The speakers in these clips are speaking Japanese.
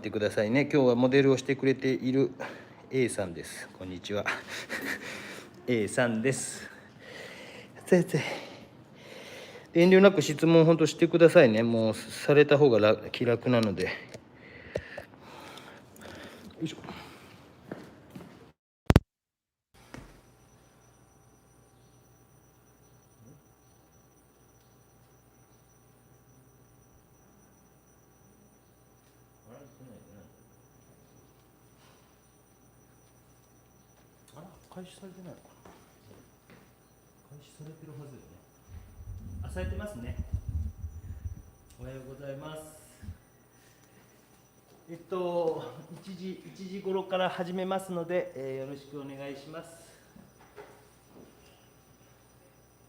ってくださいね。今日はモデルをしてくれている A さんです。こんにちは。A さんです。遠慮なく質問本当してくださいね。もうされた方が気楽なので。よいしょ。あら、開始されてないのかな。開始されてるはずよね。あ、されてますね。おはようございます。1時頃から始めますので、よろしくお願いします。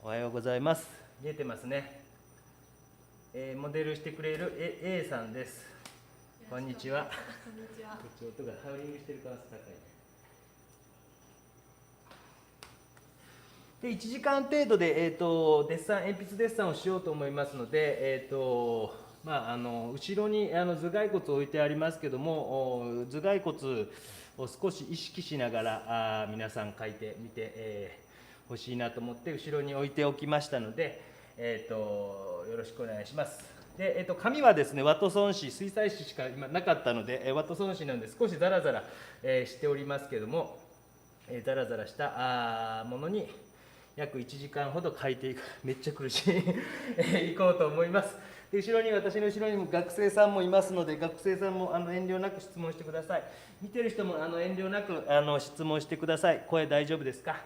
おはようございます。見えてますね。モデルしてくれる A さんです。こんにちは。こんにちは。こっち音がハウリングしてる可能性高いね。で1時間程度で、鉛筆デッサンをしようと思いますので、後ろに頭蓋骨を置いてありますけども、頭蓋骨を少し意識しながら皆さん書いてみてほしいなと思って後ろに置いておきましたので、よろしくお願いします。で、紙はですね、ワトソン紙、水彩紙しか今なかったので、ワトソン紙なんで少しザラザラ、しておりますけども、ザラザラしたものに約1時間ほど書いていく。めっちゃ苦しいいこうと思います。で私の後ろにも学生さんもいますので、学生さんも遠慮なく質問してください。見てる人も遠慮なく質問してください。声大丈夫ですか？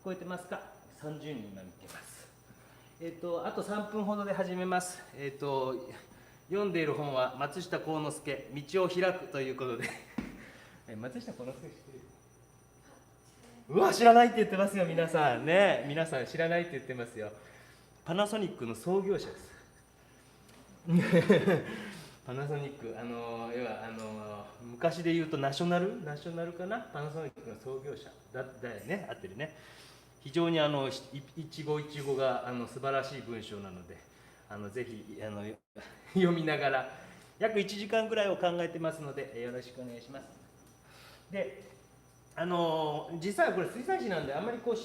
聞こえてますか？30人今見てます。あと3分ほどで始めます。読んでいる本は松下幸之助、道を開くということで松下幸之助知ってる？うわ、知らないって言ってますよ、皆さんね。皆さん知らないって言ってますよ。パナソニックの創業者です。パナソニック、要は昔で言うとナショナルかな、パナソニックの創業者だよね、合ってるね。非常に一語一語が素晴らしい文章なので、ぜひ読みながら約1時間ぐらいを考えてますので、よろしくお願いします。で、実際はこれ水彩紙なんで、あんまり鉛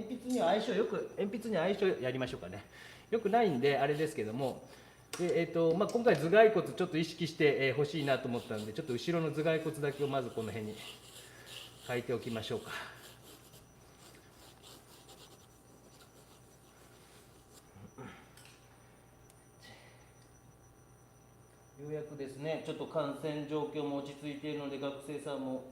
筆には相性やりましょうかね。よくないんであれですけども、で今回頭蓋骨ちょっと意識してほしいなと思ったので、ちょっと後ろの頭蓋骨だけをまずこの辺に書いておきましょうか。ようやくですね、ちょっと感染状況も落ち着いているので、学生さんも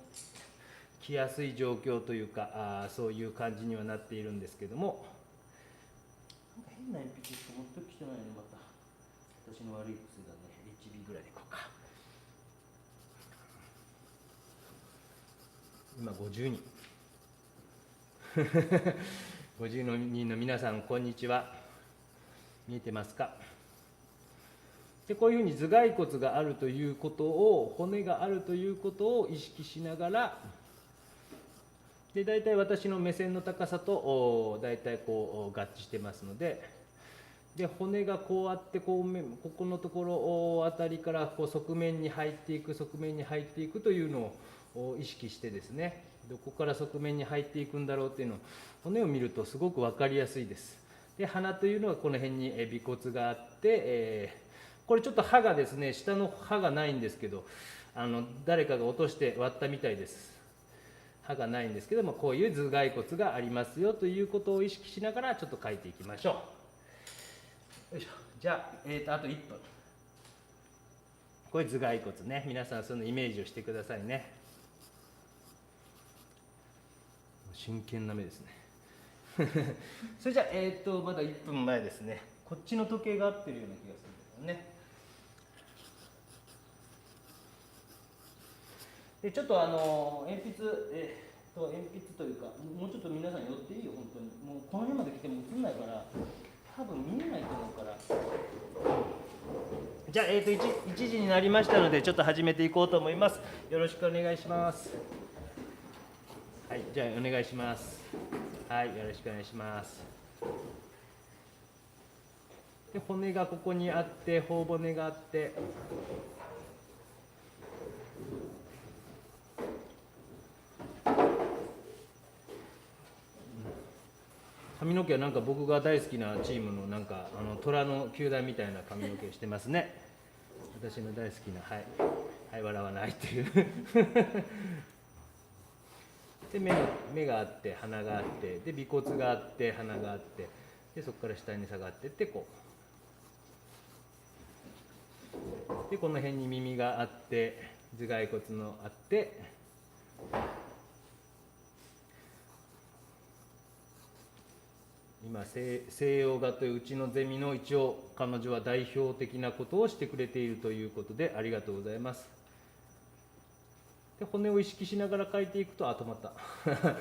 来やすい状況というか、そういう感じにはなっているんですけども、なんか変な鉛筆持ってきてないの、また私の悪い癖だね。 HB ぐらいでいこうか。今50人50人の皆さん、こんにちは。見えてますか？でこういうふうに頭蓋骨があるということを、骨があるということを意識しながら、で大体私の目線の高さと大体こう合致してますので、骨がこうあって、ここのところあたりからこう側面に入っていくというのを意識してですね、どこから側面に入っていくんだろうっていうのを骨を見るとすごく分かりやすいです。で鼻というのはこの辺に尾骨があって、これちょっと歯がですね、下の歯がないんですけど、誰かが落として割ったみたいです。歯がないんですけども、こういう頭蓋骨がありますよということを意識しながらちょっと書いていきましょう。よいしょ。じゃあ、あと1分。これ頭蓋骨ね。皆さんそのイメージをしてくださいね。真剣な目ですね。それじゃあ、まだ1分前ですね。こっちの時計が合ってるような気がするんだよね。でちょっと鉛筆というか、もうちょっと皆さん寄っていいよ、本当に。もうこの辺まで来ても映んないから、多分見えないと思うから。じゃあ、1時になりましたので、ちょっと始めていこうと思います。よろしくお願いします。はい、じゃあお願いします。はい、よろしくお願いします。で骨がここにあって、頬骨があって、髪の毛はなんか僕が大好きなチームのなんか虎の球団みたいな髪の毛してますね。私の大好きな、はい、はい、笑わないっていうで目があって鼻があってで尾骨があって鼻があってでそこから下に下がってってこうでこの辺に耳があって頭蓋骨のあって今西洋画といううちのゼミの一応彼女は代表的なことをしてくれているということでありがとうございます。で骨を意識しながら描いていくと止まったなん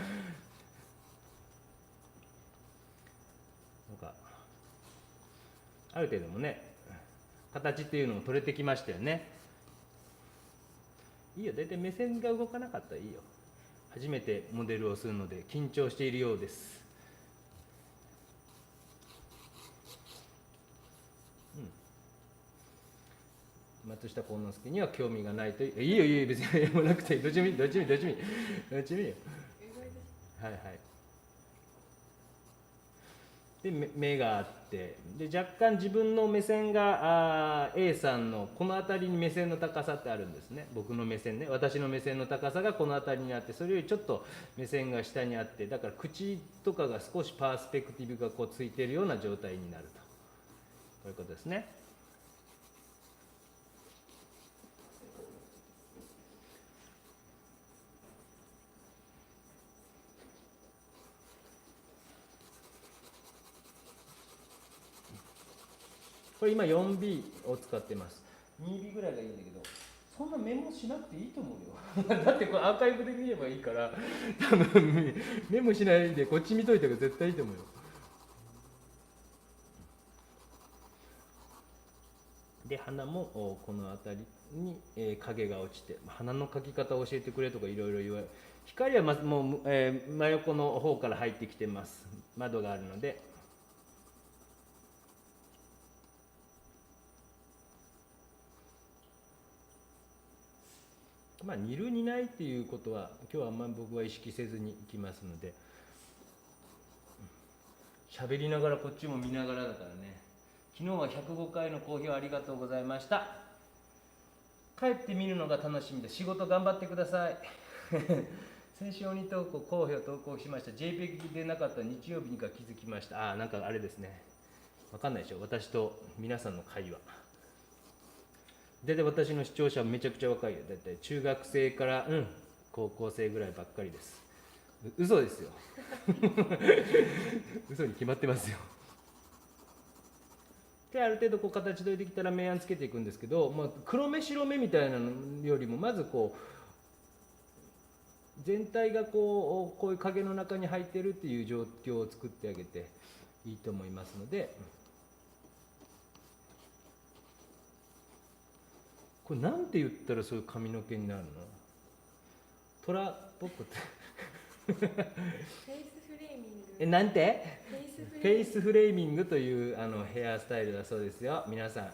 かある程度もね形っていうのも取れてきましたよね。いいよ、大体目線が動かなかったらいいよ。初めてモデルをするので緊張しているようです。松下幸之助には興味がないといいよいいよ別に読まなくていいどっちもいいどっちもいいどっちもいいどっちもいいよ。はいはい。で目があってで若干自分の目線がA さんのこの辺りに目線の高さってあるんですね。僕の目線ね、私の目線の高さがこの辺りにあってそれよりちょっと目線が下にあってだから口とかが少しパースペクティブがこうついているような状態になるとこういうことですね。これ今 4B を使ってます。 2B ぐらいがいいんだけどそんなメモしなくていいと思うよだってこれアーカイブで見ればいいから多分メモしないでこっち見といた方が絶対いいと思うよ。で鼻もこの辺りに影が落ちて鼻の描き方を教えてくれとかいろいろ言われ光はもう、真横の方から入ってきてます。窓があるのでまあ似る似ないっていうことは今日はあんまり僕は意識せずにいきますので喋りながらこっちも見ながらだからね。昨日は105回の好評ありがとうございました。帰ってみるのが楽しみで仕事頑張ってください先週鬼投稿好評投稿しました。 JPEG でなかった日曜日にか気づきました。なんかあれですね、わかんないでしょ私と皆さんの会話。で私の視聴者はめちゃくちゃ若いよ。だいたい中学生から高校生ぐらいばっかりです。嘘ですよ嘘に決まってますよ。である程度こう形取りできたら明暗つけていくんですけど、黒目白目みたいなのよりもまずこう全体がこういう影の中に入ってるっていう状況を作ってあげていいと思いますので、これなんて言ったらそういう髪の毛になるの？虎っぽくてフェイスフレーミング。なんて？フェイスフレーミングというヘアスタイルだそうですよ。皆さん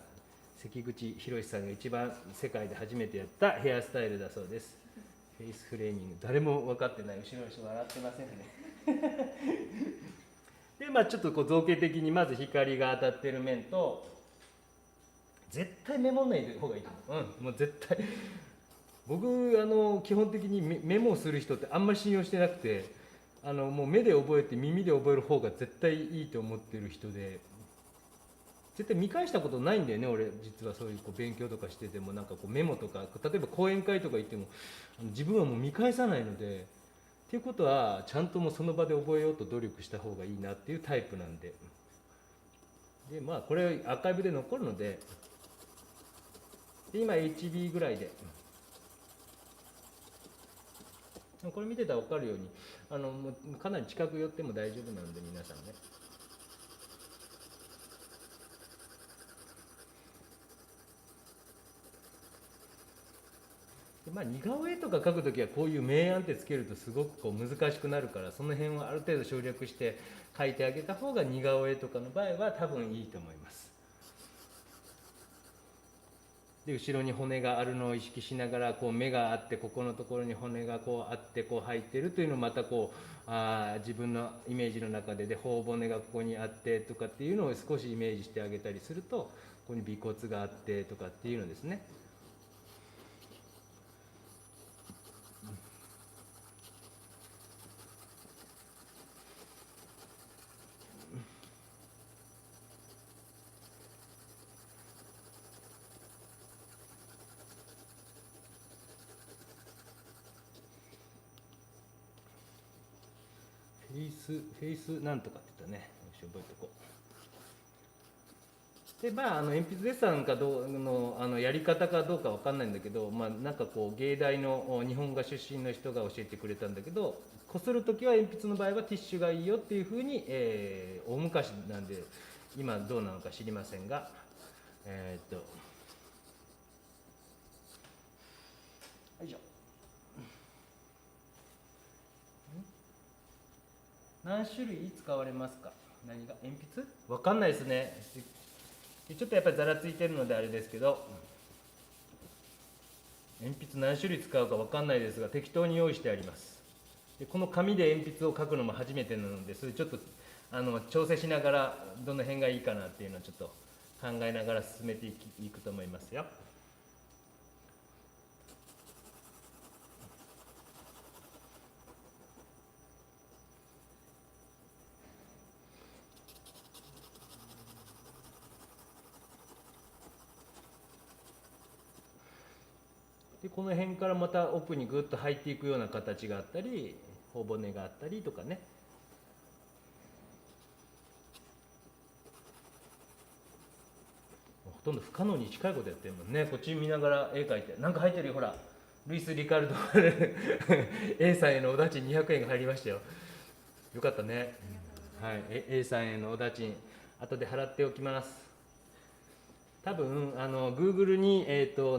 関口宏さんが一番世界で初めてやったヘアスタイルだそうです。フェイスフレーミング、誰も分かってない。後ろの人笑ってませんねでちょっとこう造形的にまず光が当たってる面と絶対メモんない方がいいと思う。もう絶対僕基本的にメモをする人ってあんまり信用してなくてもう目で覚えて耳で覚える方が絶対いいと思ってる人で絶対見返したことないんだよね。俺実はそういう勉強とかしててもなんかメモとか例えば講演会とか行っても自分はもう見返さないのでっていうことはちゃんともうその場で覚えようと努力した方がいいなっていうタイプなんでこれアーカイブで残るので今 HB ぐらいでこれ見てたら分かるようにもうかなり近く寄っても大丈夫なので皆さんね。似顔絵とか描くときはこういう明暗ってつけるとすごく難しくなるからその辺はある程度省略して描いてあげた方が似顔絵とかの場合は多分いいと思います。で後ろに骨があるのを意識しながらこう目があって、ここのところに骨がこうあってこう入ってるというのをまたこう自分のイメージの中で頬骨がここにあってとかっていうのを少しイメージしてあげたりすると、ここに尾骨があってとかっていうのですね。フェイスなんとかって言ったね。よし覚えておこう。で鉛筆デッサンかどうのやり方かどうかわかんないんだけど、なんかこう芸大の日本画出身の人が教えてくれたんだけど、こする時は鉛筆の場合はティッシュがいいよっていうふうに、大昔なんで今どうなのか知りませんが、よいしょ。何種類使われますか？何が鉛筆？わかんないですね。ちょっとやっぱりざらついてるのであれですけど、鉛筆何種類使うかわかんないですが、適当に用意してあります。でこの紙で鉛筆を書くのも初めてなので、それちょっと調整しながらどの辺がいいかなっていうのをちょっと考えながら進めていくと思いますよ。でこの辺からまた奥にぐっと入っていくような形があったり、頬骨があったりとかね。ほとんど不可能に近いことやってるもんね。こっち見ながら絵描いて、なんか入ってるよ、ほら。ルイス・リカルドA さんへのお駄賃200円が入りましたよ。よかったね。はい、A さんへのお駄賃後で払っておきます。多分Google に、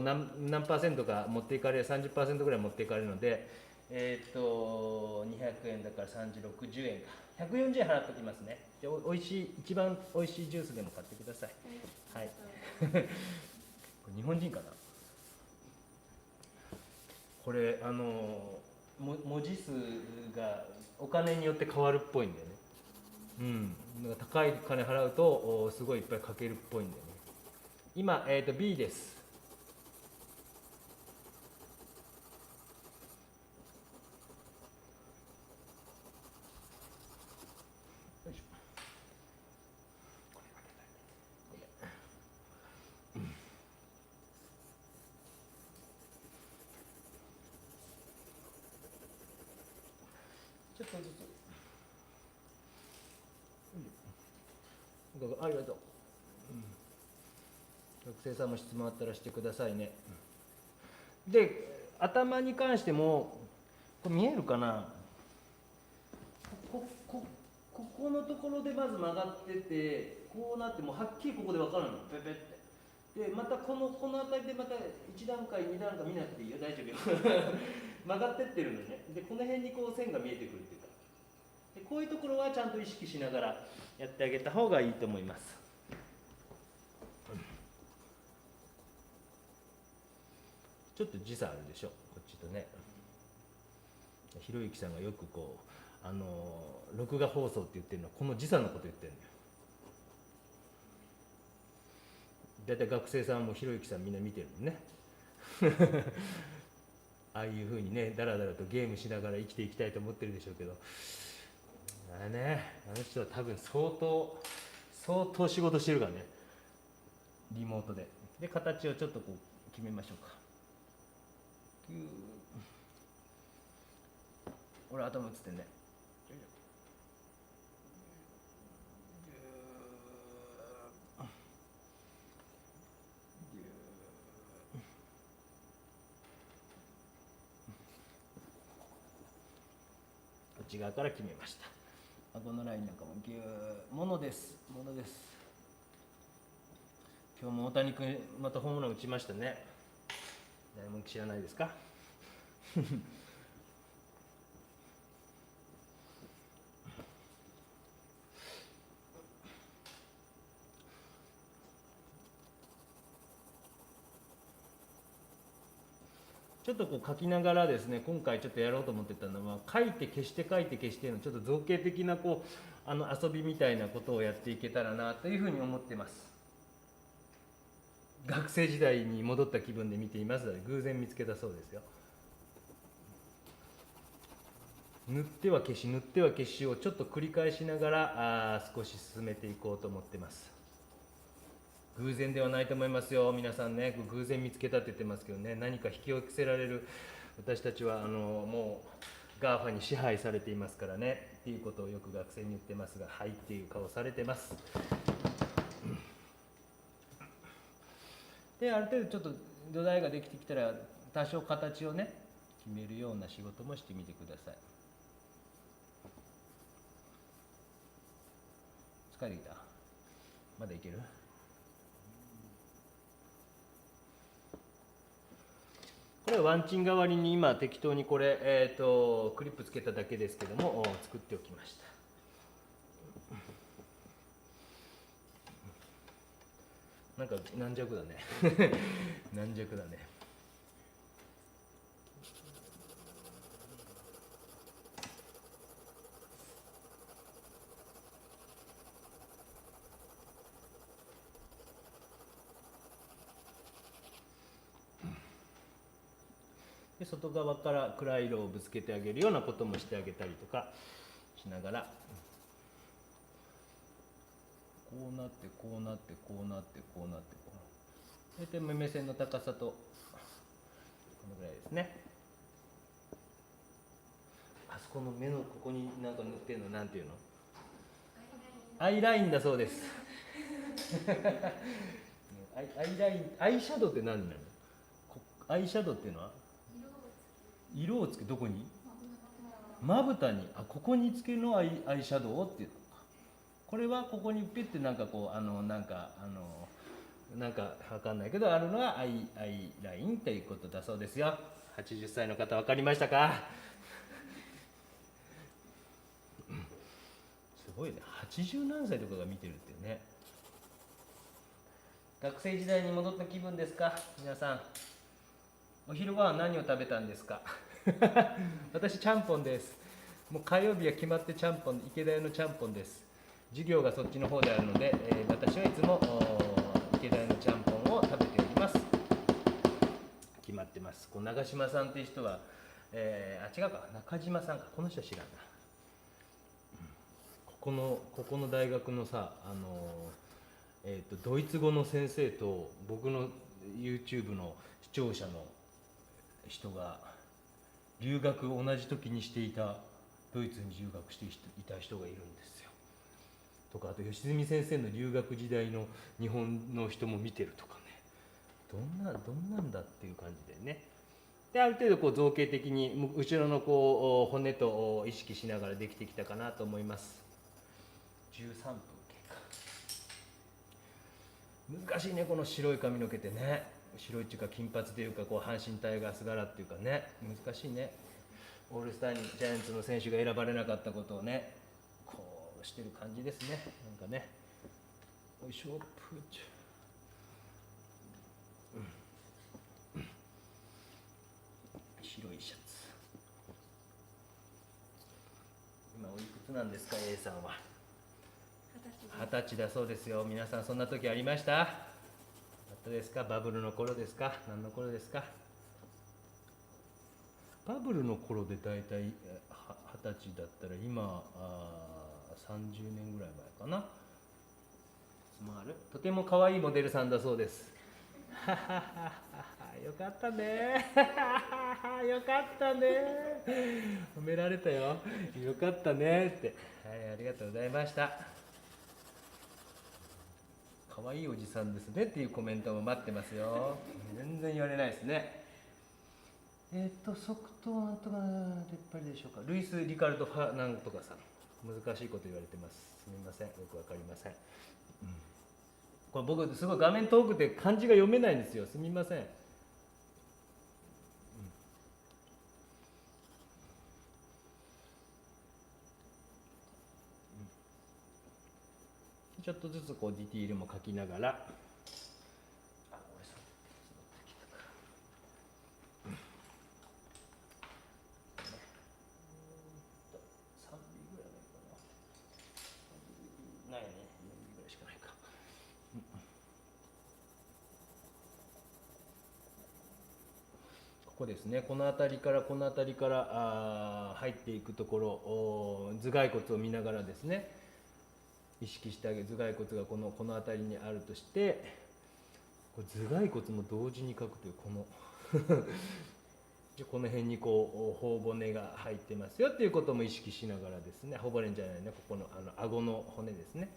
何パーセントか持っていかれる、30% ぐらい持っていかれるので、200円だから3060円か、140円払っておきますね。でおいしい、一番おいしいジュースでも買ってください。はい。これ日本人かな。これ文字数がお金によって変わるっぽいんだよね。だから高い金払うとすごいいっぱい書けるっぽいんだよね。今、B です。よいしょ。ちょっとずつ。ありがとう。学生さんも質問あったらしてくださいね。で、頭に関しても、これ見えるかな。ここのところでまず曲がってて、こうなってもうはっきりここで分かるの、ペペって。でまたこの辺りでまた1段階2段階見なくていいよ、大丈夫よ曲がってってるのね。でこの辺にこう線が見えてくるっていうか、でこういうところはちゃんと意識しながらやってあげた方がいいと思います。ちょっと時差あるでしょ、こっちとね。ひろゆきさんがよくこう録画放送って言ってるのはこの時差のこと言ってるんだよ。だいたい学生さんもひろゆきさんみんな見てるもんねああいうふうにね、だらだらとゲームしながら生きていきたいと思ってるでしょうけど、あの人は多分相当仕事してるからね、リモートで。で形をちょっとこう決めましょうか。俺頭映ってんね。内側から決めました。顎のラインなんかもギューものです。今日も大谷君またホームラン打ちましたね。誰も知らないですかちょっとこう書きながらですね、今回ちょっとやろうと思ってたのは、書いて消して書いて消してのちょっと造形的なこう遊びみたいなことをやっていけたらなというふうに思ってます。学生時代に戻った気分で見ていますので、偶然見つけたそうですよ。塗っては消し塗っては消しをちょっと繰り返しながら少し進めていこうと思ってます。偶然ではないと思いますよ。皆さんね、偶然見つけたって言ってますけどね、何か引き寄せられる、私たちはもう GAFA に支配されていますからねっていうことをよく学生に言ってますが、はいっていう顔されてます。である程度ちょっと土台ができてきたら、多少形をね決めるような仕事もしてみてください。疲れてきた？まだいける？これはワンチン代わりに今適当にこれ、クリップつけただけですけども作っておきました。なんか軟弱だね軟弱だね。で外側から暗い色をぶつけてあげるようなこともしてあげたりとかしながら、こうなってこうなってこうなってこうなってこう、大体目線の高さとこのぐらいですね。あそこの目のここになんか塗ってるのなんていうの？アイラインだそうですアイライン、アイシャドウって何なの？アイシャドウっていうのは色をつけ、どこに？まぶたに。ここにつけるのアイシャドウっていうのか。これはここにピッてなんかこうなんかわかんないけどあるのはアイラインということだそうですよ。80歳の方分かりましたか？すごいね、80何歳とかが見てるっていうね。学生時代に戻った気分ですか皆さん。お昼ご飯何を食べたんですか？私ちゃんぽんです。もう火曜日は決まってちゃんぽん、池田屋のちゃんぽんです。授業がそっちの方であるので、私はいつも池田屋のちゃんぽんを食べております。決まってます。こう長嶋さんという人は、違うか、中島さんか、この人は知らんな。ここの大学のさ、ドイツ語の先生と僕の YouTube の視聴者の人が留学を同じ時にしていた、ドイツに留学していた人がいるんですよ。とか、あと吉住先生の留学時代の日本の人も見てるとかね、どんなんだっていう感じでね。である程度こう造形的に後ろのこう骨と意識しながらできてきたかなと思います。13分経過。難しいねこの白い髪の毛ってね。白いっていうか金髪というかこう阪神タイガース柄っていうかね、難しいね。オールスターにジャイアンツの選手が選ばれなかったことをねこうしてる感じですね。なんかね、おいしょ、プーチュ、白いシャツ。今おいくつなんですか A さんは？20歳だそうですよ。皆さんそんな時ありました？あったですか？バブルの頃ですか？何の頃ですか？バブルの頃でだいたい20歳だったら今30年ぐらい前かな。とても可愛いモデルさんだそうです。よかったねよかったね、褒められたよ。よかったねって、はい、ありがとうございました。可愛いおじさんですねっていうコメントも待ってますよ。全然言われないですね。即答なんとか出っ張りでしょうか。ルイス・リカルド・ファなんとかさん、難しいこと言われてます。すみません、よくわかりません。これ僕すごい画面遠くて漢字が読めないんですよ。すみません。ちょっとずつこうディティールも書きながら、こですね、この辺りからこの辺りから入っていくところ、頭蓋骨を見ながらですね、意識してあげる。頭蓋骨がこの辺りにあるとして、これ頭蓋骨も同時に書くというこのこの辺にこう頬骨が入ってますよっていうことも意識しながらですね、頬骨じゃないね、ここの顎の骨ですね。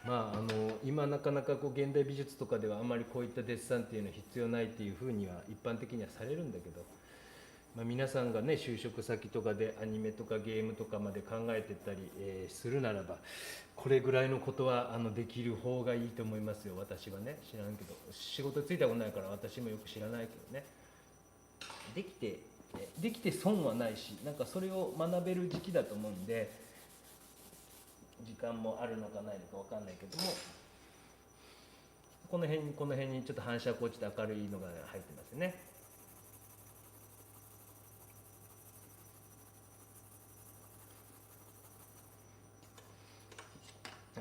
まあ、今なかなかこう現代美術とかではあまりこういったデッサンっていうのは必要ないっていうふうには一般的にはされるんだけど、まあ、皆さんがね就職先とかでアニメとかゲームとかまで考えてたり、するならばこれぐらいのことはできる方がいいと思いますよ。私はね知らんけど、仕事ついたことないから私もよく知らないけどね、できて損はないし、なんかそれを学べる時期だと思うんで、時間もあるのかないのか分かんないけども、この辺にちょっと反射光落ちて明るいのが入ってますね。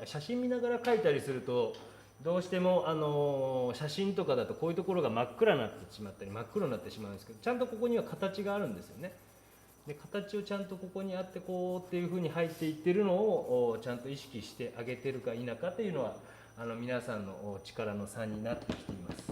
写真見ながら描いたりするとどうしても写真とかだとこういうところが真っ暗になってしまったり真っ黒になってしまうんですけど、ちゃんとここには形があるんですよね。で形をちゃんとここにあってこうっていうふうに入っていってるのをちゃんと意識してあげてるか否かというのは皆さんの力の差になってきています。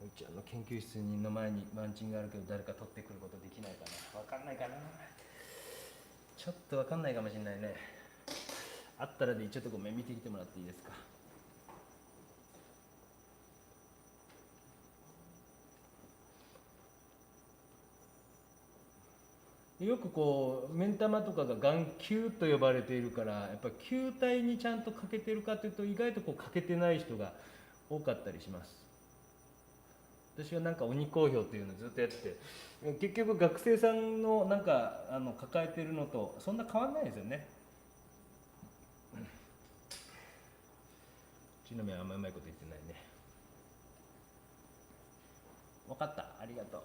うち研究室の前にマンチンがあるけど誰か取ってくることできないかな。分かんないかな。ちょっと分かんないかもしれないね。あったらでちょっとごめん見てきてもらっていいですか。よくこう目ん玉とかが眼球と呼ばれているから、やっぱり球体にちゃんと欠けてるかというと意外とこう欠けてない人が多かったりします。私はなんか鬼講評というのをずっとやってて、結局学生さんのなんか抱えてるのとそんな変わんないですよね。うちの目はあんまりうまいこと言ってないね。分かった、ありがとう。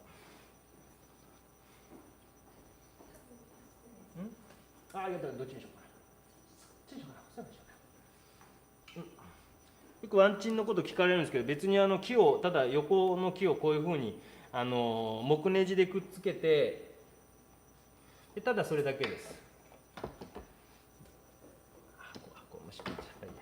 ありがとう。どっちにしようかな。どっちにしようかな。そうでしょうか。よくワンチンのこと聞かれるんですけど、別に木をただ横の木をこういうふうに木ネジでくっつけて、ただそれだけです。箱もしめちゃったいや。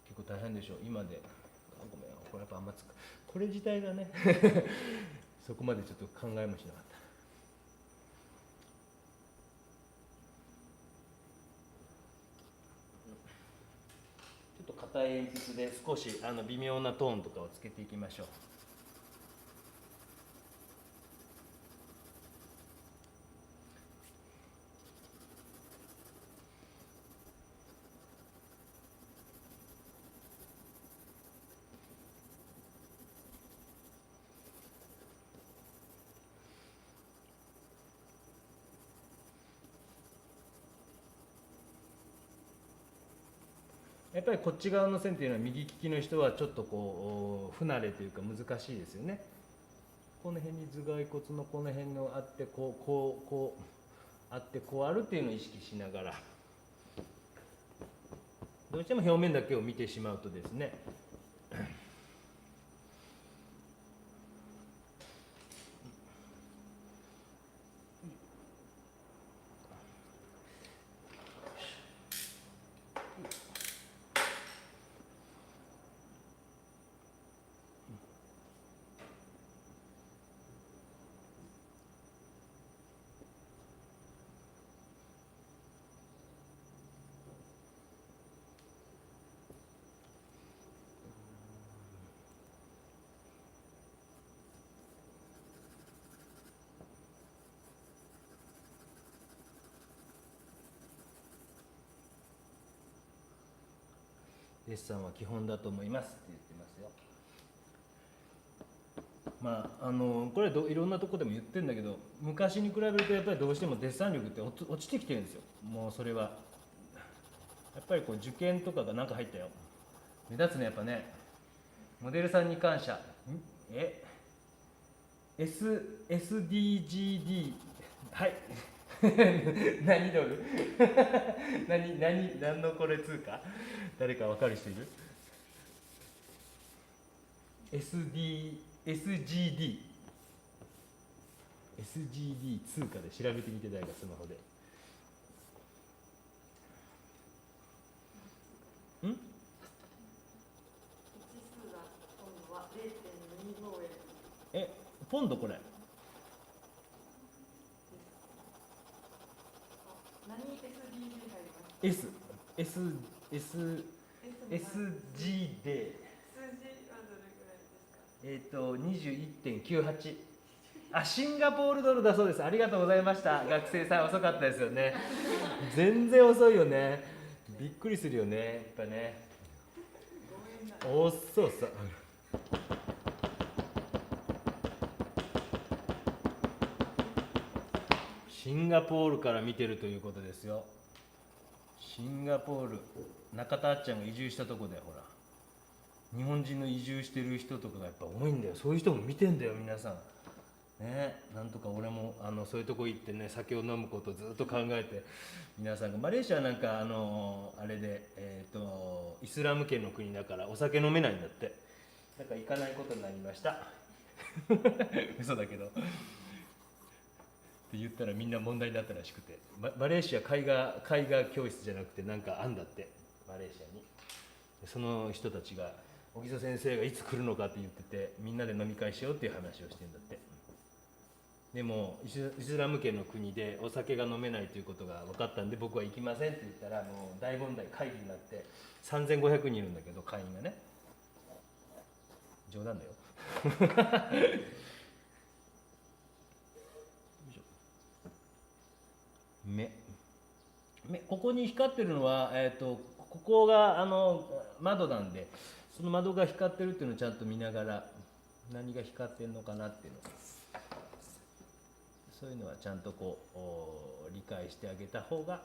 結構大変でしょう今で。ごめん、これやっぱあんまこれ自体がねそこまでちょっと考えもしなかった。ちょっと硬い鉛筆で少し微妙なトーンとかをつけていきましょう。やっぱりこっち側の線っていうのは右利きの人はちょっとこう不慣れというか難しいですよね。この辺に頭蓋骨のこの辺のあってこうあってこうあるっていうのを意識しながら、どうしても表面だけを見てしまうとですねデッサンは基本だと思いますって言ってますよ。これはいろんなとこでも言ってるんだけど、昔に比べるとやっぱりどうしてもデッサン力って落ちてきてるんですよ。もうそれはやっぱりこう受験とかがなんか入ったよ。目立つね、やっぱね。モデルさんに感謝。SDGD はい何ドル何のこれ通貨、誰か分かる人いる？ SGD 通貨で調べてみて、誰かスマホで。1数が今度は0.25円。ポンドこれ。何 SDG 入ります？ SG で数字はどれぐらいですか？21.98。シンガポールドルだそうです。ありがとうございました。学生さん遅かったですよね。全然遅いよね。びっくりするよね、やっぱね。遅さ。シンガポールから見てるということですよ。シンガポール、中田あっちゃんが移住したとこで、ほら日本人の移住してる人とかがやっぱ多いんだよ。そういう人も見てんだよ、皆さんね。なんとか俺もそういうとこ行ってね、酒を飲むことをずっと考えて、皆さんがマレーシアなんかあれで、イスラム圏の国だからお酒飲めないんだって。だから行かないことになりました嘘だけどって言ったらみんな問題になったらしくて、マレーシア絵画教室じゃなくてなんかあんだって、マレーシアに。その人たちが小木曽先生がいつ来るのかって言ってて、みんなで飲み会しようっていう話をしてんだって。でもイスラム圏の国でお酒が飲めないということが分かったんで、僕は行きませんって言ったらもう大問題、会議になって3500人いるんだけど、会員がね。冗談だよここに光ってるのは、ここが窓なんで、その窓が光ってるっていうのをちゃんと見ながら、何が光ってるのかなっていうの、そういうのはちゃんとこう理解してあげた方が。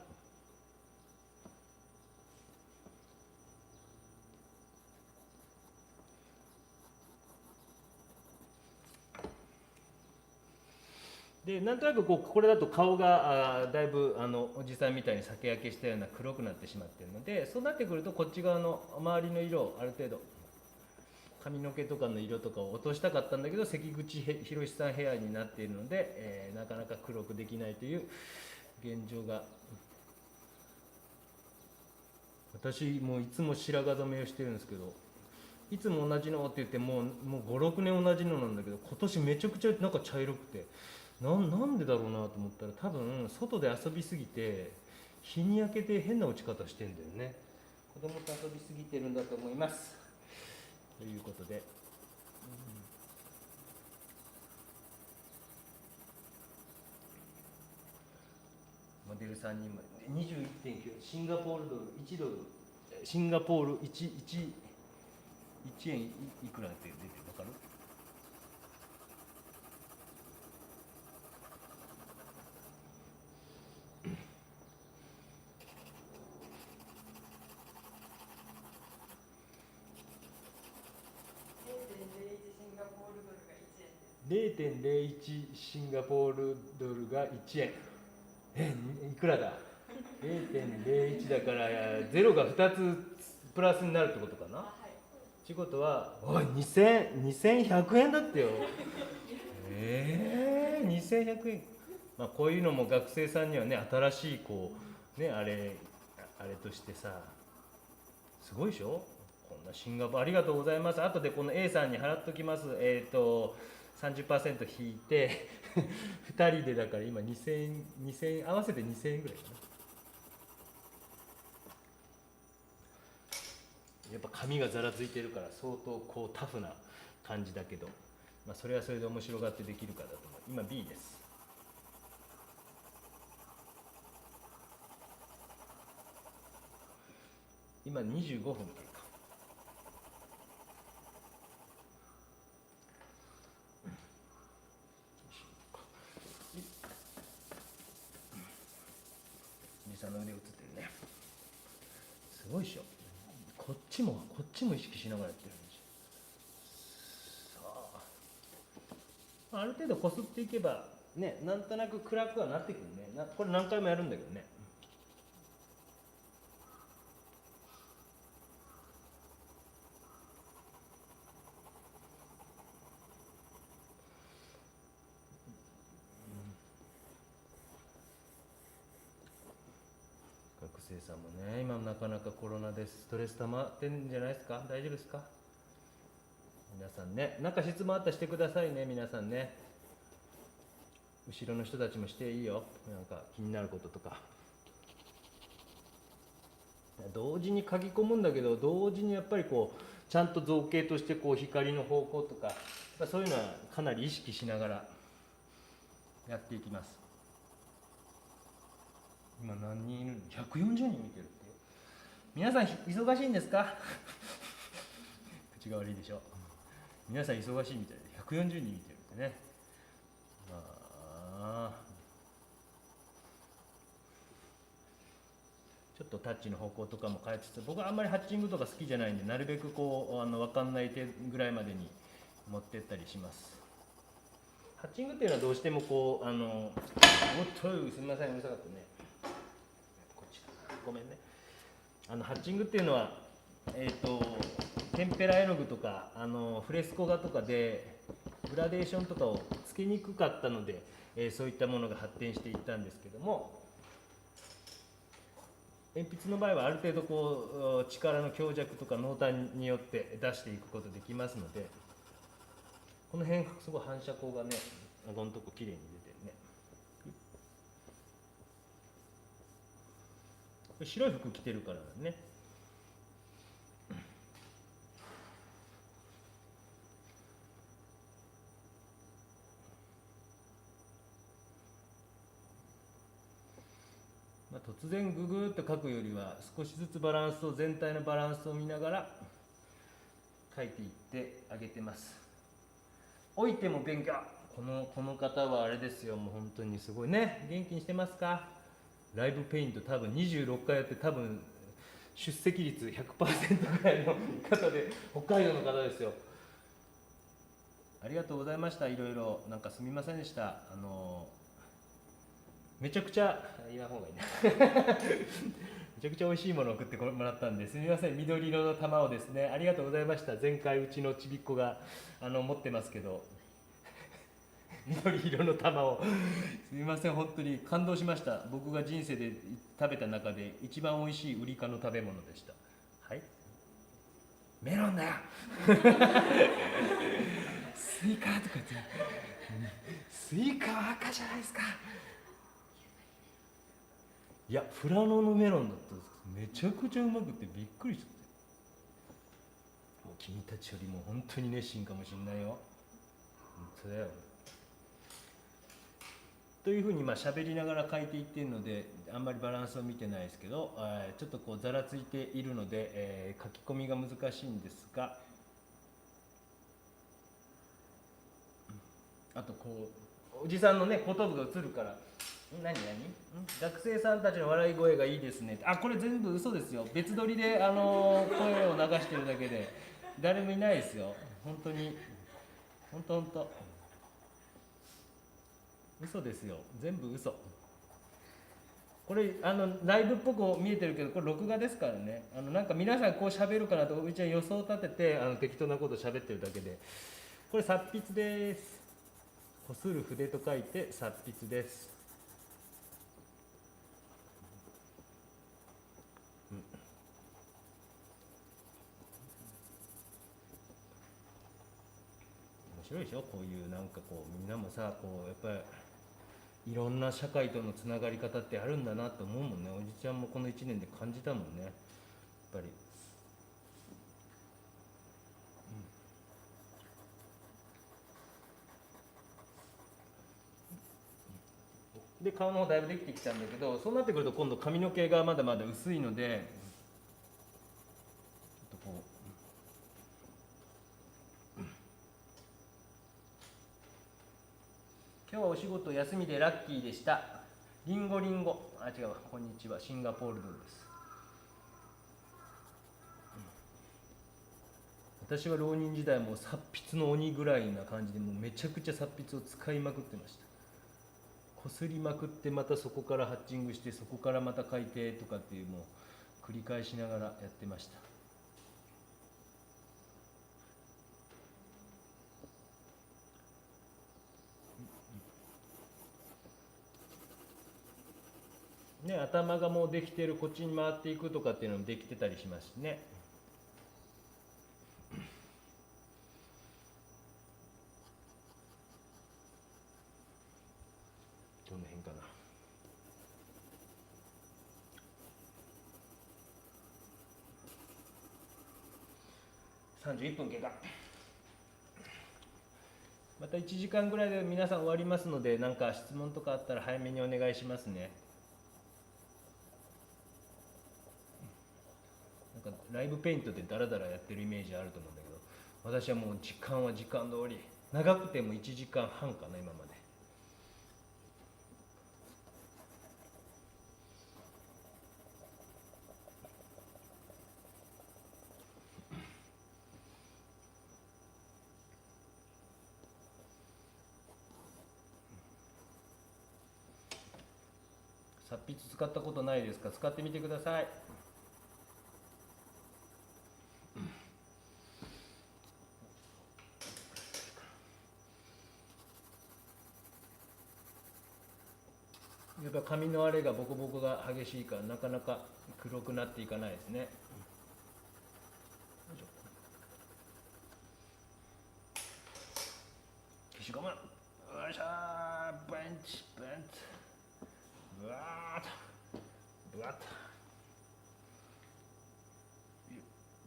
でなんとなくこれだと顔がだいぶおじさんみたいに酒焼けしたような黒くなってしまっているので、そうなってくるとこっち側の周りの色をある程度、髪の毛とかの色とかを落としたかったんだけど、関口宏さんヘアになっているので、なかなか黒くできないという現状が。私もいつも白髪染めをしてるんですけど、いつも同じのって言ってもう56年同じのなんだけど、今年めちゃくちゃなんか茶色くて、なんでだろうなと思ったら、多分外で遊びすぎて日に焼けて変な落ち方してんだよね。子供と遊びすぎてるんだと思います。ということで、モデルさんにも21.9、シンガポールドル1ドル、シンガポール 1円いくらって出てるのかな。0.01シンガポールドルが1円。いくらだ？ 0.01 だから0が2つプラスになるってことかな。っていうことは、おい、2100円だってよ。2100円。こういうのも学生さんにはね、新しいあれとしてさ、すごいでしょ。こんなシンガポール、ありがとうございます。後でこの A さんに払っときます。30% 引いて2人でだから今2000円合わせて2000円ぐらいかな。やっぱ髪がざらついてるから相当タフな感じだけど、それはそれで面白がってできるかだと思う。今 B です。今25分経過。さんの腕映ってるね。すごいでしょ。こっちも意識しながらやってるんですよ。さあ、ある程度こすっていけばね、なんとなく暗くはなってくるね。これ何回もやるんだけどね。学生さんもね、今なかなかコロナでストレス溜まってんじゃないですか。大丈夫ですか。皆さんね、なんか質問あったらしてくださいね。皆さんね、後ろの人たちもしていいよ。なんか気になることとか。同時に書き込むんだけど、同時にやっぱりこうちゃんと造形としてこう光の方向とか、そういうのはかなり意識しながらやっていきます。今何人いるの？ 140 人見てるって。皆さん忙しいんですか？口が悪いでしょ。皆さん忙しいみたいで140人見てるってね。ちょっとタッチの方向とかも変えつつ、僕はあんまりハッチングとか好きじゃないんで、なるべくこう分かんない手ぐらいまでに持ってったりします。ハッチングっていうのはどうしてもこうおっとすみません、うるさかったね。こっちかな、ごめんね。ハッチングっていうのはテンペラ絵の具とかフレスコ画とかでグラデーションとかをつけにくかったので、そういったものが発展していったんですけども、鉛筆の場合はある程度こう力の強弱とか濃淡によって出していくことできますので、この辺すごい反射光がね、顎のとこ綺麗に出てるね。これ白い服着てるからね。突然ググーっと書くよりは少しずつバランスを全体のバランスを見ながら書いていってあげてます。置いても勉強。この方はあれですよ、もう本当にすごいね。元気にしてますか。ライブペイント多分26回やって、多分出席率 100% ぐらいの方で、北海道の方ですよ。ありがとうございました。いろいろなんかすみませんでした。めちゃくちゃ言わん方がいいなめちゃくちゃ美味しいものを送ってもらったんで、すみません。緑色の玉をですね、ありがとうございました。前回うちのちびっこが持ってますけど緑色の玉をすみません、本当に感動しました。僕が人生で食べた中で一番美味しいウリ科の食べ物でした。はい、メロンだよスイカとか言ってスイカは赤じゃないですか。いや、富良野のメロンだったんですけど、めちゃくちゃうまくてびっくりしちゃって、もう君たちよりも本当に熱心かもしれないよ。本当だよ。というふうに喋りながら書いていっているので、あんまりバランスを見てないですけど、ちょっとこうざらついているので、書き込みが難しいんですが、あとこうおじさんのね後頭部が映るから、何学生さんたちの笑い声がいいですね。これ全部嘘ですよ。別撮りで声を流してるだけで誰もいないですよ。本当に本当嘘ですよ。全部嘘。これライブっぽく見えてるけど、これ録画ですからね。なんか皆さんこう喋るかなとうちは予想立てて適当なこと喋ってるだけで、これ達筆です。こする筆と書いて達筆です。面白いでしょ。こういうなんかこうみんなもさ、こうやっぱりいろんな社会とのつながり方ってあるんだなと思うもんね。おじちゃんもこの1年で感じたもんね、やっぱり。で顔の方だいぶできてきたんだけど、そうなってくると今度髪の毛がまだまだ薄いので、ちょっとこう今日はお仕事休みでラッキーでした。リンゴリンゴ、あ、違うわ、こんにちは、シンガポールドルです。私は浪人時代も達筆の鬼ぐらいな感じで、もうめちゃくちゃ達筆を使いまくってました。こすりまくって、またそこからハッチングして、そこからまた書いてとかっていう、もう繰り返しながらやってました。ね、頭がもうできてる、こっちに回っていくとかっていうのもできてたりしますしね。どの辺かな。31分経過。また1時間ぐらいで皆さん終わりますので、何か質問とかあったら早めにお願いしますね。なんかライブペイントでダラダラやってるイメージあると思うんだけど、私はもう時間は時間通り、長くても1時間半かな、今まで。達筆使ったことないですか？使ってみてください。やっぱ髪の荒れがボコボコが激しいから、なかなか黒くなっていかないですね。消しゴム、よいしょー、ベンチベンチ、ブワーッとブワッと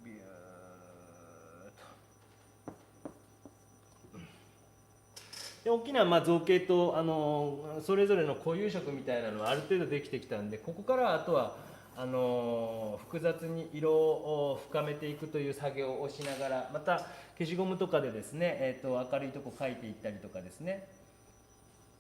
ビューッと。で、大きな造形とそれぞれの固有色みたいなのはある程度できてきたんで、ここからあとは複雑に色を深めていくという作業をしながら、また消しゴムとかでですね、明るいとこ描いていったりとかですね。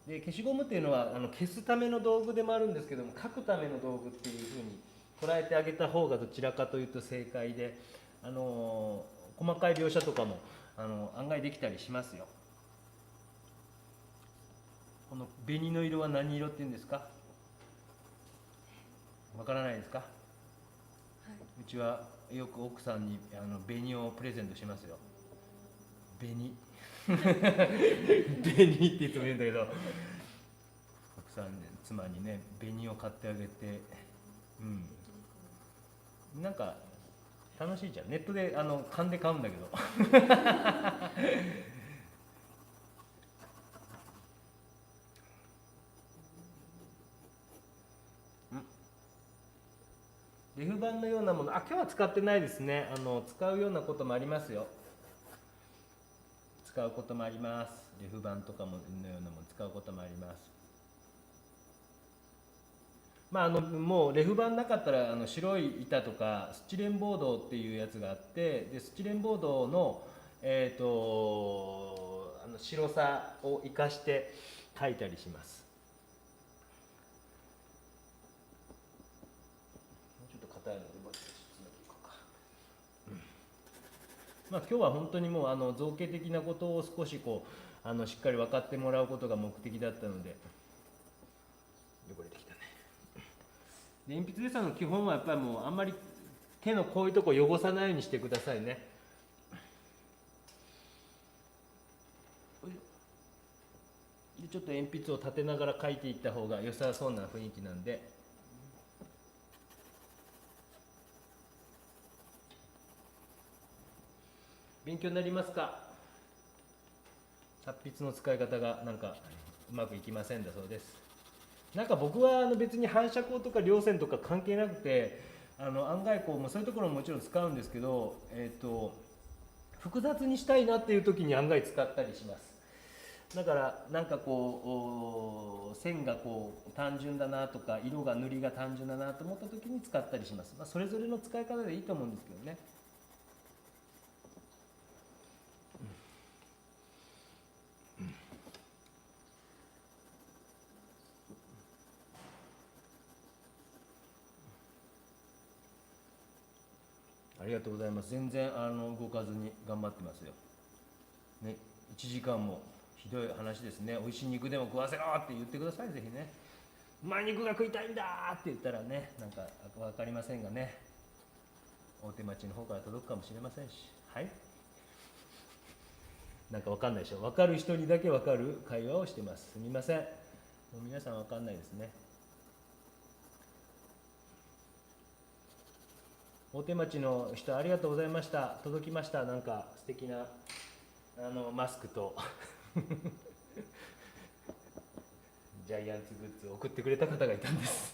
で、消しゴムっていうのは消すための道具でもあるんですけども、描くための道具っていうふうに捉えてあげた方がどちらかというと正解で、細かい描写とかも案外できたりしますよ。この紅の色は何色っていうんですか？わからないですか？はい、うちはよく奥さんに紅をプレゼントしますよ。紅紅っていつも言うんだけど、奥さん、妻にね、紅を買ってあげて、なんか楽しいじゃん。ネットで勘で買うんだけどレフ板のようなもの、今日は使ってないですね。使うようなこともありますよ。使うこともあります。レフ板とかものようなもの使うこともあります。もうレフ板なかったら白い板とかスチレンボードっていうやつがあって、でスチレンボードの白さを生かして描いたりします。ちょっと硬いのでもうちょっと詰めていこうか。今日は本当にもう造形的なことを少しこうしっかり分かってもらうことが目的だったので。汚れてきたね。で、鉛筆デッサンの基本はやっぱりもうあんまり手のこういうとこ汚さないようにしてくださいね。で、ちょっと鉛筆を立てながら描いていった方が良さそうな雰囲気なんで。勉強になりますか？達筆の使い方がなんかうまくいきませんだそうです。なんか僕は別に反射光とか稜線とか関係なくて、案外こう、そういうところももちろん使うんですけど、複雑にしたいなっていう時に案外使ったりします。だからなんかこう線がこう単純だなとか、色が塗りが単純だなと思った時に使ったりします。それぞれの使い方でいいと思うんですけどね。ありがとうございます。全然動かずに頑張ってますよ。ね、1時間もひどい話ですね。美味しい肉でも食わせろって言ってください、ぜひね。うまい肉が食いたいんだって言ったらね、なんか分かりませんがね、大手町の方から届くかもしれませんし、はい。なんか分かんないでしょ。分かる人にだけ分かる会話をしてます。すみません。もう皆さん分かんないですね。大手町の人ありがとうございました。届きました。なんか素敵なマスクとジャイアンツグッズを送ってくれた方がいたんです。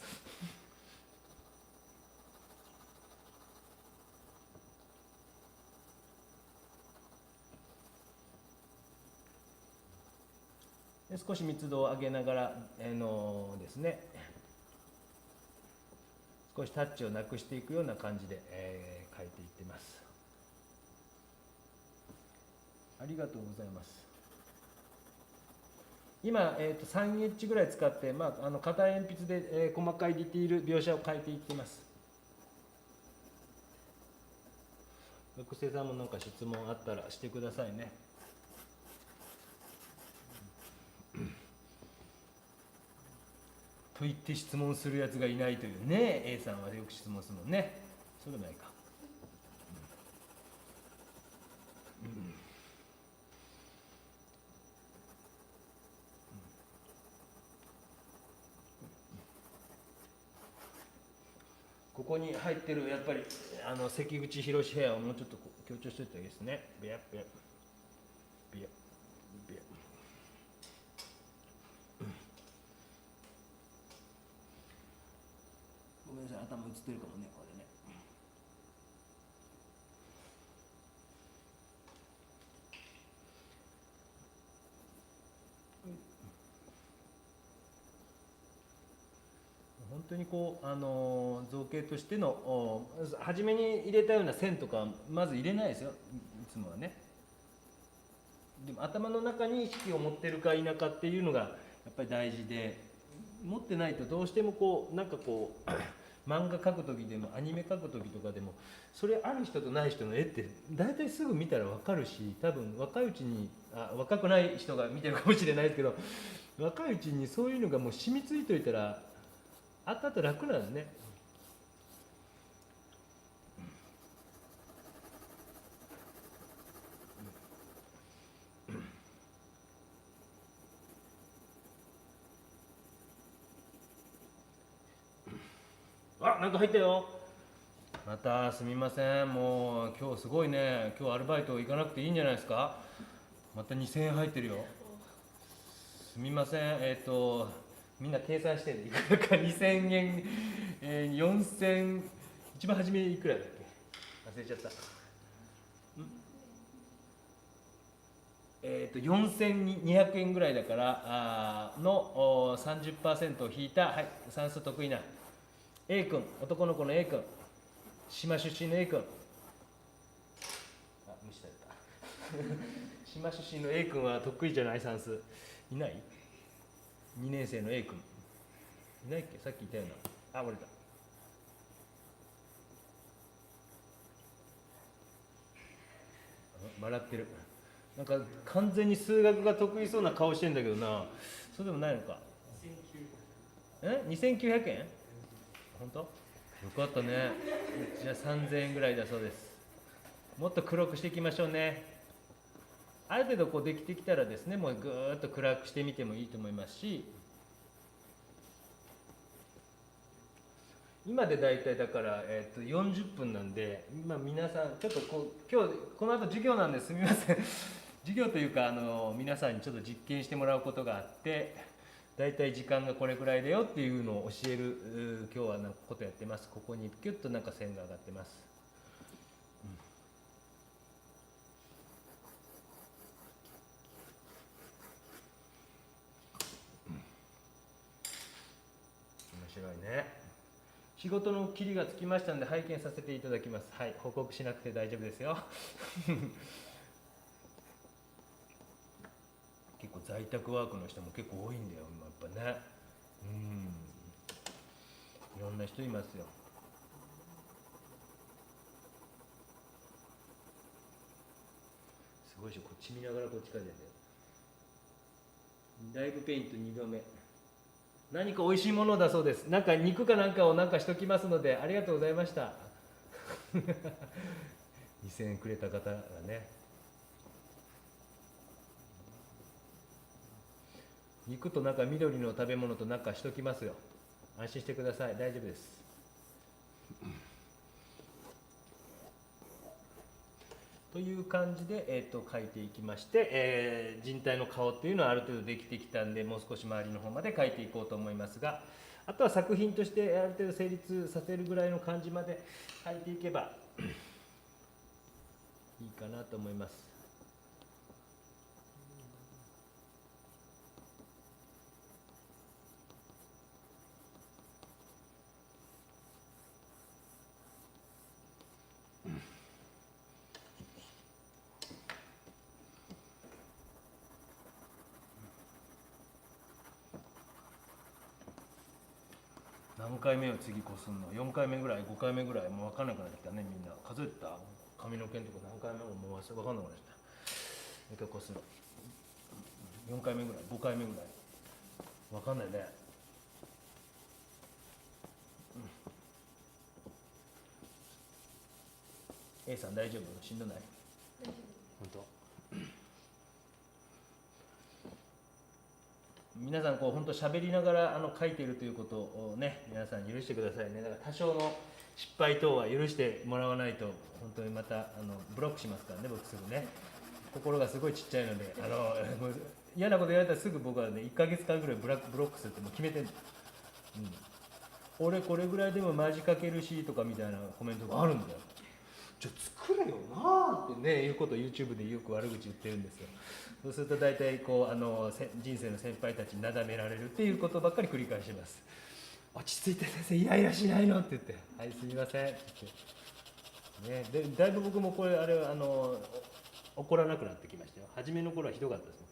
で少し密度を上げながら、ですね、少しタッチをなくしていくような感じで、書いていってます。ありがとうございます。今、3エッジぐらい使って、硬い鉛筆で、細かいディティール描写を書いていってます。学生さんも何か質問あったらしてくださいね。と言って質問するやつがいないというね。 A さんはよく質問するもんね。そうでもないか。ここに入ってるやっぱり関口宏ヘアをもうちょっと強調しておいたらいいですね。ビヤビヤビヤビヤ。ごめんなさい、頭映ってるかもね、これね。本当にこう造形としての初めに入れたような線とかまず入れないですよ、いつもはね。でも頭の中に意識を持ってるか否かっていうのがやっぱり大事で、持ってないとどうしてもこうなんかこう漫画描く時でもアニメ描く時とかでも、それある人とない人の絵って大体すぐ見たら分かるし、多分若いうちに若くない人が見てるかもしれないですけど、若いうちにそういうのがもう染みついといたら後々楽なんですね。なんか入ったよ。またすみません、もう今日すごいね。今日アルバイト行かなくていいんじゃないですか。また2000円入ってるよ。すみません、みんな計算してね、いくらか2000円、4000、一番初めいくらだっけ忘れちゃった。4200円ぐらいだからの30% を引いた、はい、算数得意な A 君、男の子の A 君、島出身の A 君、無視された島出身の A 君は得意じゃない算数いない？ 2 年生の A 君いないっけ？さっき言ったような。折れた。笑ってる。なんか完全に数学が得意そうな顔してんだけどな。そうでもないのか。2900円？本当？よかったね。じゃあ3000円ぐらいだそうです。もっと黒くしていきましょうね。ある程度こうできてきたらですね、もうぐーっと暗くしてみてもいいと思いますし、今で大体だから、40分なんで、今皆さんちょっと今日この後授業なんですみません授業というか皆さんにちょっと実験してもらうことがあって、大体時間がこれくらいだよっていうのを教える今日はなんかことやってます。ここにピュッとなんか線が上がってます。面白いね。仕事の切りがつきましたので拝見させていただきます。はい、報告しなくて大丈夫ですよ結構在宅ワークの人も結構多いんだよ今やっぱね。いろんな人いますよ。ごいでしょ、こっち見ながらこっち書いてるんだよ。ライブペイント2度目。何か美味しいものだそうです。なんか肉かなんかをなんかしときますので、ありがとうございました。2000円くれた方がね。肉となんか緑の食べ物となんかしときますよ。安心してください。大丈夫です。という感じで、書いていきまして、人体の顔っていうのはある程度できてきたんで、もう少し周りの方まで書いていこうと思いますが、あとは作品としてある程度成立させるぐらいの感じまで書いていけばいいかなと思います。何回目を次こすんの？4回目ぐらい、5回目ぐらい、もう分かんなくなってきたね。みんな数えてた？髪の毛のとこ何回目ももう分かんなくなってきた。一回こする。4回目ぐらい、5回目ぐらい、分かんないね。A さん大丈夫？しんどない？大丈夫。本当。皆さんこう本当喋りながら書いているということをね、皆さん許してくださいね。だから多少の失敗等は許してもらわないと、本当にまたブロックしますからね。僕すぐね、心がすごいちっちゃいので、もう嫌なこと言われたらすぐ僕はね、1ヶ月間ぐらいブロックするってもう決めてる。俺これぐらいでもマジかけるしとかみたいなコメントがあるんだよ。じゃあ作れよなーってね、いうことを YouTube でよく悪口言ってるんですよ。そうすると大体こう人生の先輩たちになだめられるっていうことばっかり繰り返します。落ち着いて先生イライラしないのって言って、はいすみませんって言って、ね、でだいぶ僕もこれ怒らなくなってきましたよ。初めの頃はひどかったですよ。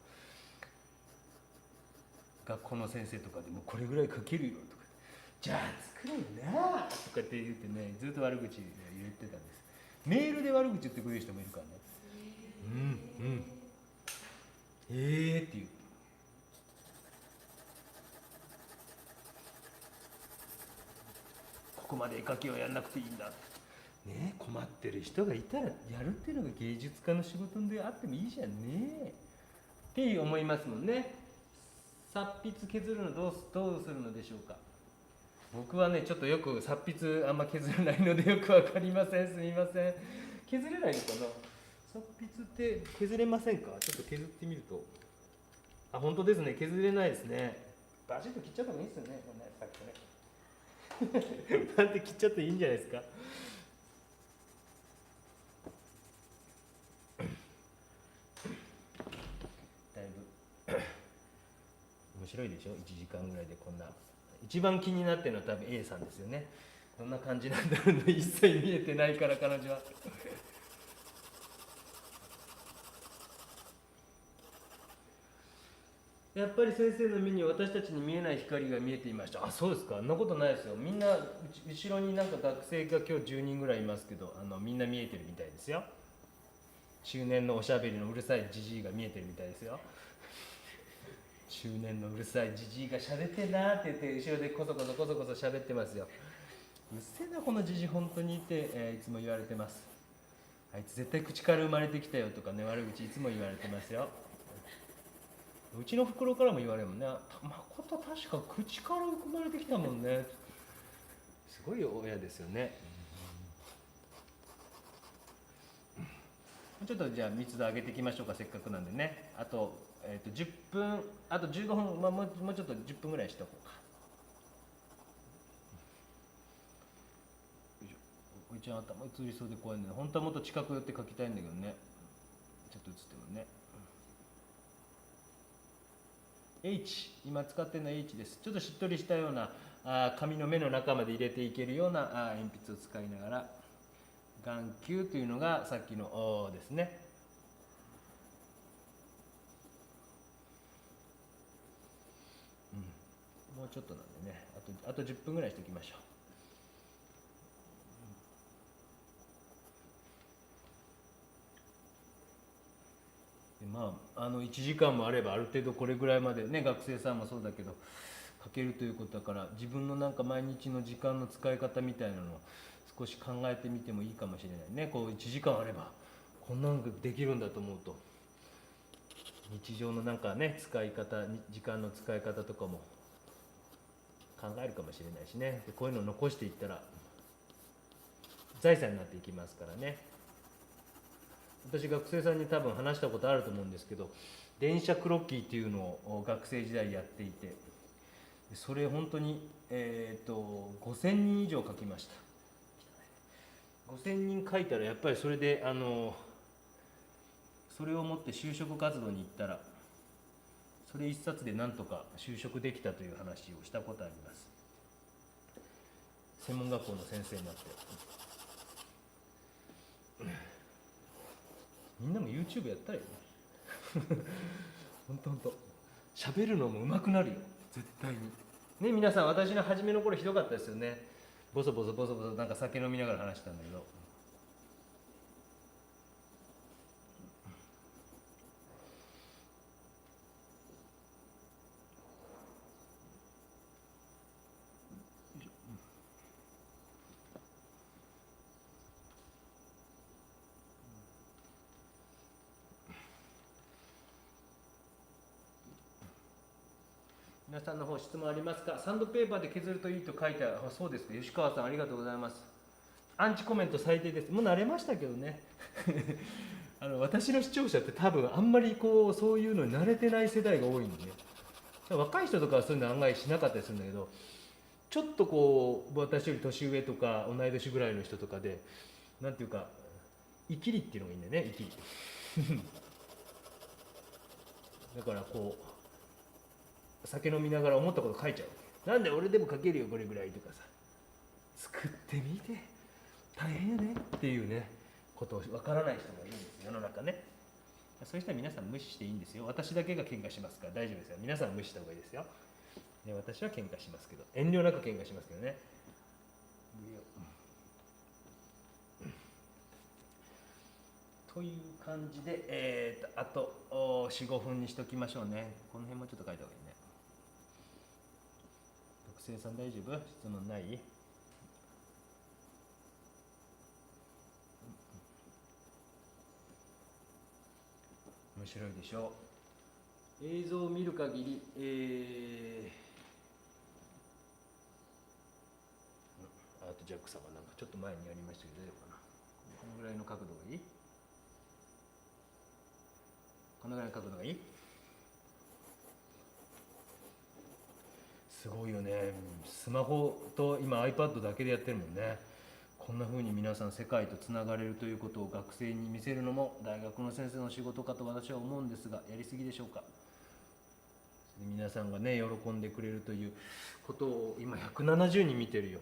学校の先生とかでもこれぐらい書けるよとか、じゃあ作れよなとかって言ってね、ずっと悪口言ってたんです。メールで悪口言ってくれる人もいるからね。って言う。ここまで絵描きをやんなくていいんだ。ね、困ってる人がいたらやるっていうのが芸術家の仕事であってもいいじゃんねって思いますもんね。達筆削るのどうするのでしょうか。僕はねちょっとよく達筆あんま削れないのでよくわかりません。すみません。削れないのかな。達筆って削れませんか。ちょっと削ってみると、あ、本当ですね、削れないですね。バチッと切っちゃってもいいですよね、これね、さっきね。なんで切っちゃっていいんじゃないですか。だいぶ面白いでしょ。1時間ぐらいでこんな。一番気になってるのは多分 A さんですよね。どんな感じなんだろうね。一切見えてないから彼女は。やっぱり先生の目に私たちに見えない光が見えていました。あ、そうですか。そんなことないですよ。みんな後ろになんか学生が今日10人ぐらいいますけど、みんな見えてるみたいですよ。中年のおしゃべりのうるさいじじいが見えてるみたいですよ。中年のうるさいじじいがしゃべってんなって言って後ろでこそこそしゃべってますよ。うっせえなこのじじい本当にって、いつも言われてます。あいつ絶対口から生まれてきたよとかね、悪口いつも言われてますよ。うちの袋からも言われるもんね。誠確か口から生まれてきたもんね。すごい親ですよね。ちょっとじゃあ密度上げていきましょうか。せっかくなんでね。あと、10分、あと15分、もうちょっと10分ぐらいしておこうか。おいちゃん頭映りそうで怖いんだよ。本当はもっと近く寄って描きたいんだけどね。ちょっと映ってもね。H、今使ってるのは H です。ちょっとしっとりしたような紙の目の中まで入れていけるような鉛筆を使いながら、眼球というのがさっきの O ですね。もうちょっとなんでね、あと10分ぐらいしておきましょう。1時間もあればある程度これぐらいまでね、学生さんもそうだけど書けるということだから、自分のなんか毎日の時間の使い方みたいなのを少し考えてみてもいいかもしれないね。こう1時間あればこんなのができるんだと思うと、日常のなんかね使い方、時間の使い方とかも考えるかもしれないしね。でこういうのを残していったら財産になっていきますからね。私学生さんに多分話したことあると思うんですけど、電車クロッキーっていうのを学生時代やっていて、それ本当に、5000人以上書きました。5000人書いたらやっぱりそれでそれを持って就職活動に行ったら、それ一冊でなんとか就職できたという話をしたことあります。専門学校の先生になって。みんなも YouTube やったらいいね。ほんと喋るのも上手くなるよ、絶対にね。皆さん、私の初めの頃ひどかったですよね。ボソボソなんか酒飲みながら話したんだけど、皆さんの方質問ありますか？サンドペーパーで削るといいと書いてある。そうですか、吉川さんありがとうございます。アンチコメント最低です。もう慣れましたけどね。私の視聴者って多分あんまりそういうのに慣れてない世代が多いんでね。若い人とかはそういうの案外しなかったりするんだけど、ちょっと私より年上とか同い年ぐらいの人とかで、なんていうかイキリっていうのがいいんだよね、イキリ。だから酒飲みながら思ったこと書いちゃう。なんで俺でも書けるよこれぐらいとかさ、作ってみて大変やねっていうねことをわからない人がいるんです世の中ね。そういう人は皆さん無視していいんですよ。私だけが喧嘩しますから大丈夫ですよ。皆さん無視した方がいいですよ。で私は喧嘩しますけど、遠慮なく喧嘩しますけどね。という感じで、あと4、5分にしときましょうね。この辺もちょっと書いた方がいいね。学生さん大丈夫？質問ない？面白いでしょう。映像を見る限り、アートジャックさんがなんかちょっと前にやりましたけど大丈夫かな。このぐらいの角度がいい？このぐらいの角度がいい？すごいよね。スマホと今 iPad だけでやってるもんね。こんな風に皆さん世界とつながれるということを学生に見せるのも大学の先生の仕事かと私は思うんですが、やりすぎでしょうか。皆さんがね喜んでくれるということを今170人見てるよ、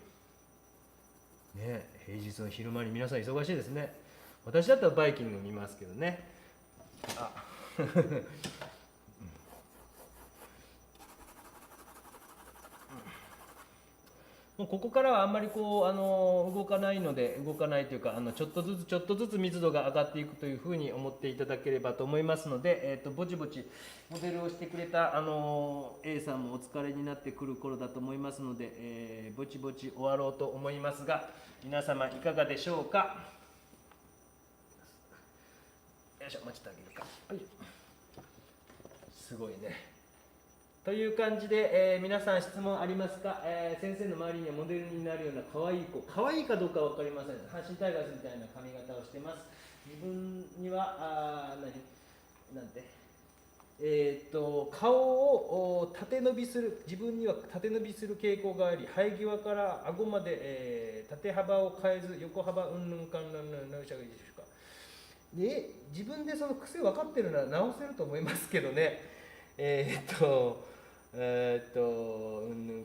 ね、平日の昼間に皆さん忙しいですね。私だったらバイキング見ますけどね。あもうここからはあんまり動かないので、動かないというかちょっとずつ密度が上がっていくというふうに思っていただければと思いますので、ぼちぼちモデルをしてくれたA さんもお疲れになってくる頃だと思いますので、ぼちぼち終わろうと思いますが、皆様いかがでしょうか。よいしょ、待ちてあげるか。はい、すごいね。という感じで、皆さん質問ありますか？先生の周りにはモデルになるような可愛い子、可愛いかどうか分かりません。阪神タイガースみたいな髪型をしてます。自分には顔を縦伸びする、自分には縦伸びする傾向があり、生え際から顎まで、縦幅を変えず横幅うんぬんかんぬんぬん何しゃがいいでしょうか。で自分でその癖分かってるなら直せると思いますけどね。うんぬ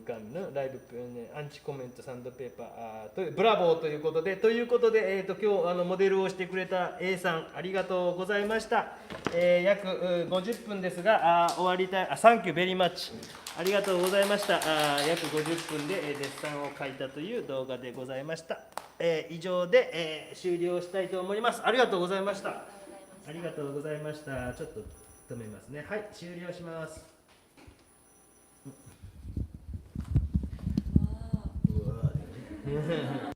んかんぬんライブ、アンチコメントサンドペーパーブラボーということで、今日モデルをしてくれた A さんありがとうございました。約50分ですが終わりたい。サンキューベリーマッチ、ありがとうございました。約50分でデッサンを描いたという動画でございました。以上で終了したいと思います。ありがとうございました。ありがとうございました。ちょっと止めますね。はい、終了します。わうわー